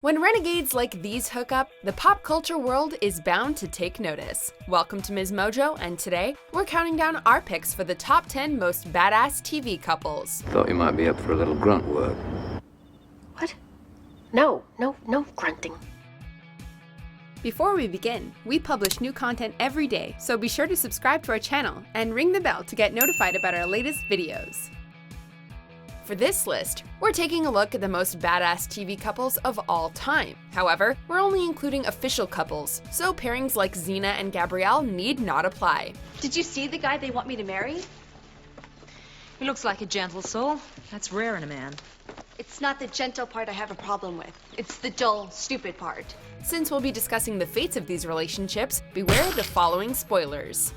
When renegades like these hook up, the pop culture world is bound to take notice. Welcome to MsMojo, and today, we're counting down our picks for the top 10 most badass TV couples. Thought you might be up for a little grunt work. What? No grunting. Before we begin, we publish new content every day, so be sure to subscribe to our channel and ring the bell to get notified about our latest videos. For this list, we're taking a look at the most badass TV couples of all time. However, we're only including official couples, so pairings like Xena and Gabrielle need not apply. Did you see the guy they want me to marry? He looks like a gentle soul. That's rare in a man. It's not the gentle part I have a problem with. It's the dull, stupid part. Since we'll be discussing the fates of these relationships, beware the following spoilers.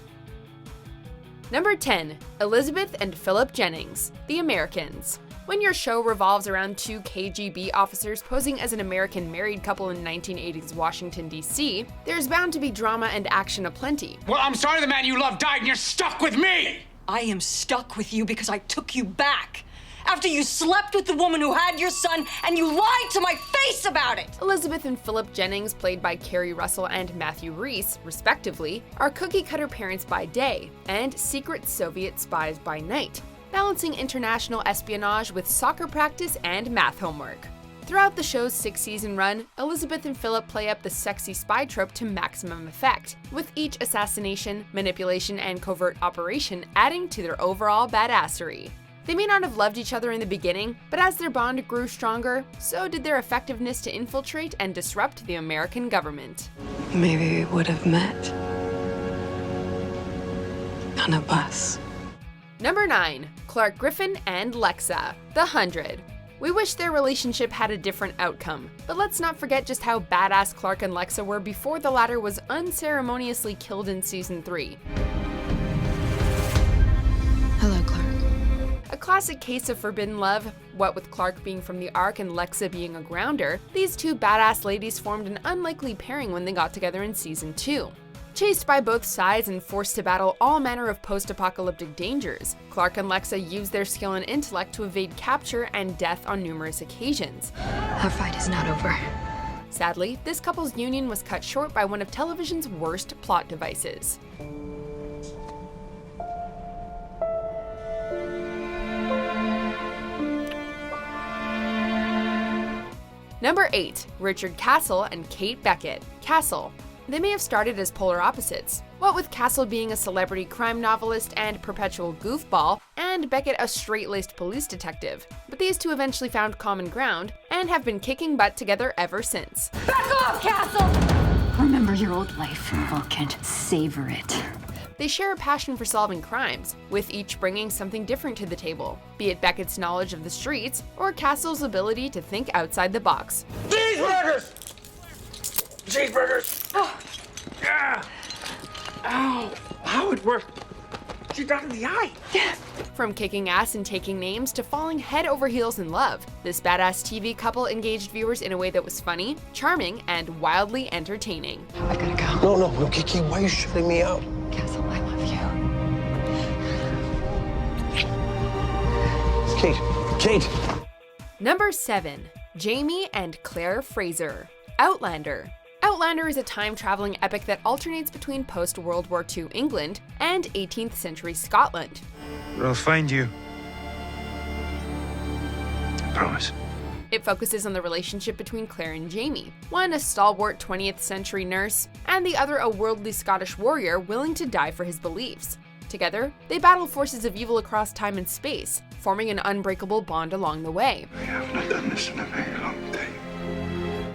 Number 10. Elizabeth and Philip Jennings, The Americans. When your show revolves around two KGB officers posing as an American married couple in 1980s Washington, D.C., there's bound to be drama and action aplenty. Well, I'm sorry the man you love died and you're stuck with me! I am stuck with you because I took you back. After you slept with the woman who had your son and you lied to my face about it! Elizabeth and Philip Jennings, played by Kerry Russell and Matthew Rhys, respectively, are cookie-cutter parents by day and secret Soviet spies by night, balancing international espionage with soccer practice and math homework. Throughout the show's 6-season run, Elizabeth and Philip play up the sexy spy trope to maximum effect, with each assassination, manipulation, and covert operation adding to their overall badassery. They may not have loved each other in the beginning, but as their bond grew stronger, so did their effectiveness to infiltrate and disrupt the American government. Maybe we would have met on a bus. Number 9. Clarke, Griffin, and Lexa, The 100. We wish their relationship had a different outcome, but let's not forget just how badass Clarke and Lexa were before the latter was unceremoniously killed in Season 3. Hello, Clarke. A classic case of forbidden love, what with Clarke being from the Ark and Lexa being a grounder, these two badass ladies formed an unlikely pairing when they got together in Season 2. Chased by both sides and forced to battle all manner of post-apocalyptic dangers, Clarke and Lexa used their skill and intellect to evade capture and death on numerous occasions. Our fight is not over. Sadly, this couple's union was cut short by one of television's worst plot devices. Number 8. Richard Castle and Kate Beckett, Castle. They may have started as polar opposites, what with Castle being a celebrity crime novelist and perpetual goofball, and Beckett a straight-laced police detective. But these two eventually found common ground, and have been kicking butt together ever since. Back off, Castle! Remember your old life, Vulcan. Savor it. They share a passion for solving crimes, with each bringing something different to the table, be it Beckett's knowledge of the streets, or Castle's ability to think outside the box. Cheeseburgers! Cheeseburgers! Oh. Yeah. Ow! How it worked? She got in the eye. From kicking ass and taking names to falling head over heels in love, this badass TV couple engaged viewers in a way that was funny, charming, and wildly entertaining. I gotta go. No, Kiki, why are you shutting me out? Castle, I love you. Kate! Number 7. Jamie and Claire Fraser, Outlander. Outlander is a time-traveling epic that alternates between post-World War II England and 18th century Scotland. I'll find you. I promise. It focuses on the relationship between Claire and Jamie, one a stalwart 20th century nurse, and the other a worldly Scottish warrior willing to die for his beliefs. Together, they battle forces of evil across time and space, forming an unbreakable bond along the way. I have not done this in a very long time.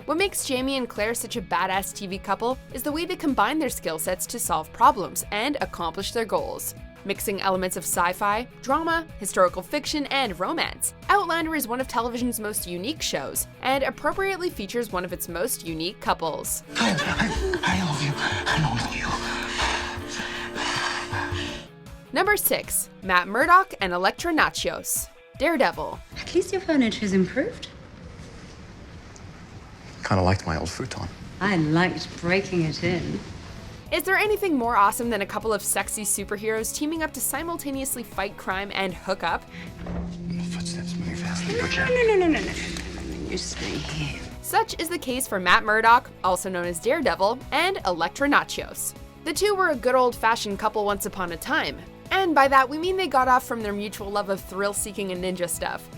What makes Jamie and Claire such a badass TV couple is the way they combine their skill sets to solve problems and accomplish their goals. Mixing elements of sci-fi, drama, historical fiction, and romance, Outlander is one of television's most unique shows, and appropriately features one of its most unique couples. I love you. I love you. Number 6. Matt Murdock and Elektra Natchios, Daredevil. At least your furniture's improved. Kind of liked my old futon. I liked breaking it in. Is there anything more awesome than a couple of sexy superheroes teaming up to simultaneously fight crime and hook up? The footsteps moving faster than No. You stay here. Such is the case for Matt Murdock, also known as Daredevil, and Elektra Natchios. The two were a good old-fashioned couple once upon a time, and by that we mean they got off from their mutual love of thrill-seeking and ninja stuff.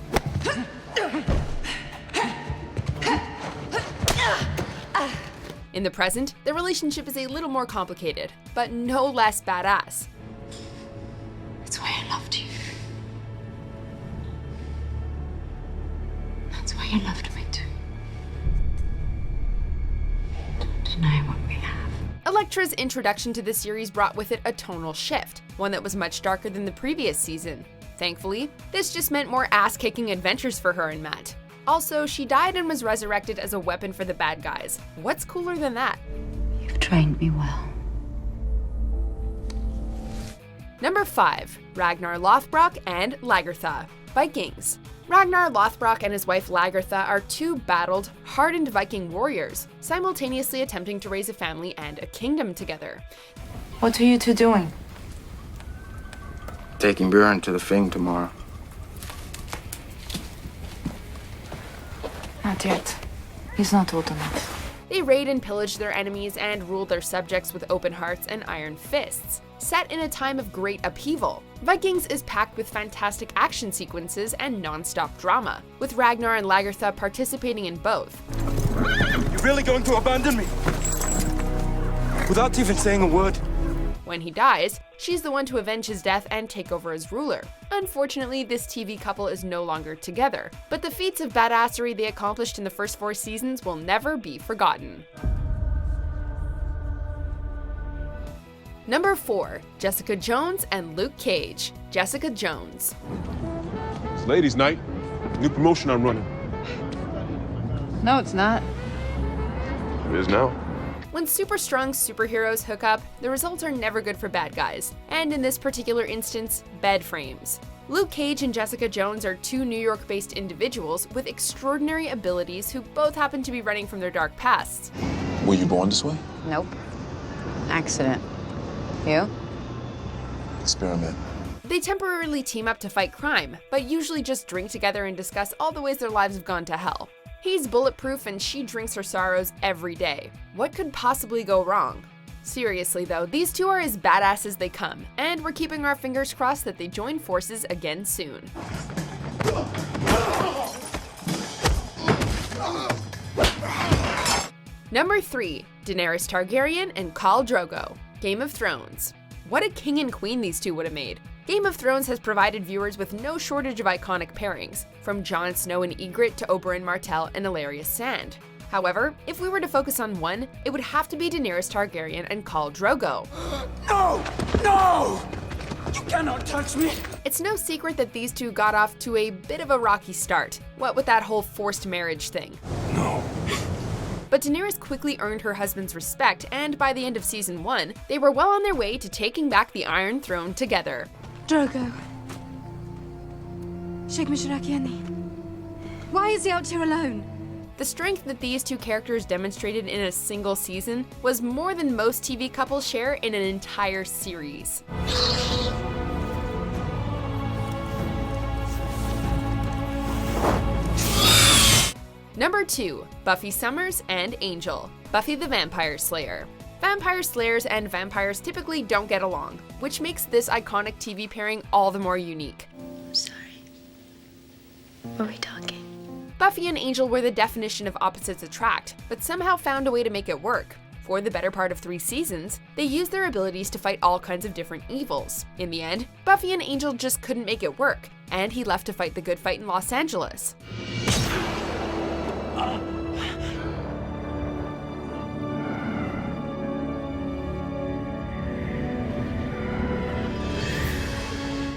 In the present, their relationship is a little more complicated, but no less badass. That's why I loved you. That's why you loved me too. Don't deny what we have. Elektra's introduction to the series brought with it a tonal shift, one that was much darker than the previous season. Thankfully, this just meant more ass-kicking adventures for her and Matt. Also, she died and was resurrected as a weapon for the bad guys. What's cooler than that? You've trained me well. Number 5. Ragnar Lothbrok and Lagertha. Vikings. Ragnar Lothbrok and his wife Lagertha are two battled, hardened Viking warriors, simultaneously attempting to raise a family and a kingdom together. What are you two doing? Taking Bjorn to the Thing tomorrow. Not yet. He's not old enough. They raid and pillage their enemies and rule their subjects with open hearts and iron fists. Set in a time of great upheaval, Vikings is packed with fantastic action sequences and non-stop drama, with Ragnar and Lagertha participating in both. You're really going to abandon me? Without even saying a word? When he dies, she's the one to avenge his death and take over as ruler. Unfortunately, this TV couple is no longer together, but the feats of badassery they accomplished in the first 4 seasons will never be forgotten. Number 4. Jessica Jones and Luke Cage. Jessica Jones. It's ladies' night. New promotion I'm running. No, it's not. It is now. When super strong superheroes hook up, the results are never good for bad guys, and in this particular instance, bed frames. Luke Cage and Jessica Jones are two New York-based individuals with extraordinary abilities who both happen to be running from their dark pasts. Were you born this way? Nope. Accident. You? Experiment. They temporarily team up to fight crime, but usually just drink together and discuss all the ways their lives have gone to hell. He's bulletproof and she drinks her sorrows every day. What could possibly go wrong? Seriously though, these two are as badass as they come, and we're keeping our fingers crossed that they join forces again soon. Number 3. Daenerys Targaryen and Khal Drogo. Game of Thrones. What a king and queen these two would have made. Game of Thrones has provided viewers with no shortage of iconic pairings, from Jon Snow and Ygritte to Oberyn Martell and Illyria Sand. However, if we were to focus on one, it would have to be Daenerys Targaryen and Khal Drogo. No! No! You cannot touch me! It's no secret that these two got off to a bit of a rocky start, what with that whole forced marriage thing. No. But Daenerys quickly earned her husband's respect, and by the end of season 1, they were well on their way to taking back the Iron Throne together. Drogo. Sheikh Mishrakiani. Why is he out here alone? The strength that these two characters demonstrated in a single season was more than most TV couples share in an entire series. Number 2. Buffy Summers and Angel. Buffy the Vampire Slayer. Vampire slayers and vampires typically don't get along, which makes this iconic TV pairing all the more unique. I'm sorry. What are we talking? Buffy and Angel were the definition of opposites attract, but somehow found a way to make it work. For the better part of 3 seasons, they used their abilities to fight all kinds of different evils. In the end, Buffy and Angel just couldn't make it work, and he left to fight the good fight in Los Angeles.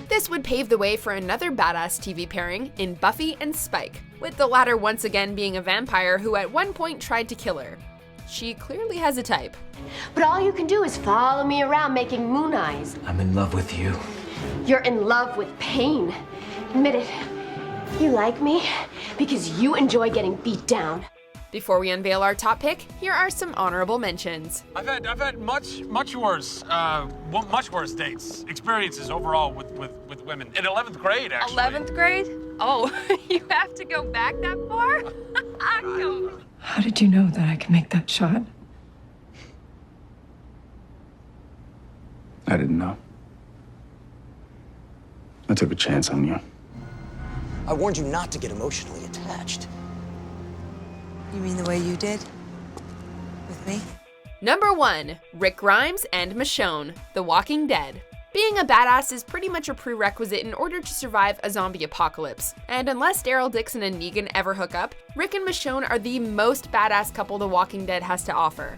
This would pave the way for another badass TV pairing in Buffy and Spike, with the latter once again being a vampire who at one point tried to kill her. She clearly has a type. But all you can do is follow me around making moon eyes. I'm in love with you. You're in love with pain. Admit it. You like me because you enjoy getting beat down. Before we unveil our top pick, here are some honorable mentions. I've had much worse dates, experiences overall with women. In 11th grade, actually. 11th grade? Oh, you have to go back that far? Come How did you know that I could make that shot? I didn't know. I took a chance on you. I warned you not to get emotionally attached. You mean the way you did? With me? Number 1. Rick Grimes and Michonne, The Walking Dead. Being a badass is pretty much a prerequisite in order to survive a zombie apocalypse, and unless Daryl Dixon and Negan ever hook up, Rick and Michonne are the most badass couple The Walking Dead has to offer.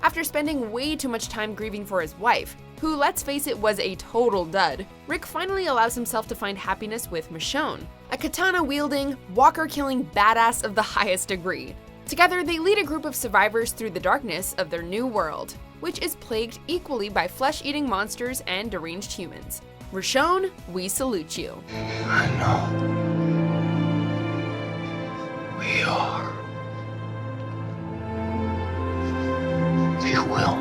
After spending way too much time grieving for his wife, who, let's face it, was a total dud, Rick finally allows himself to find happiness with Michonne, a katana-wielding, walker-killing badass of the highest degree. Together, they lead a group of survivors through the darkness of their new world, which is plagued equally by flesh-eating monsters and deranged humans. Michonne, we salute you. I know. We are. You will.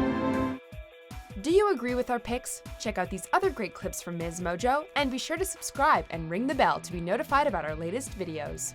Do you agree with our picks? Check out these other great clips from MsMojo, and be sure to subscribe and ring the bell to be notified about our latest videos.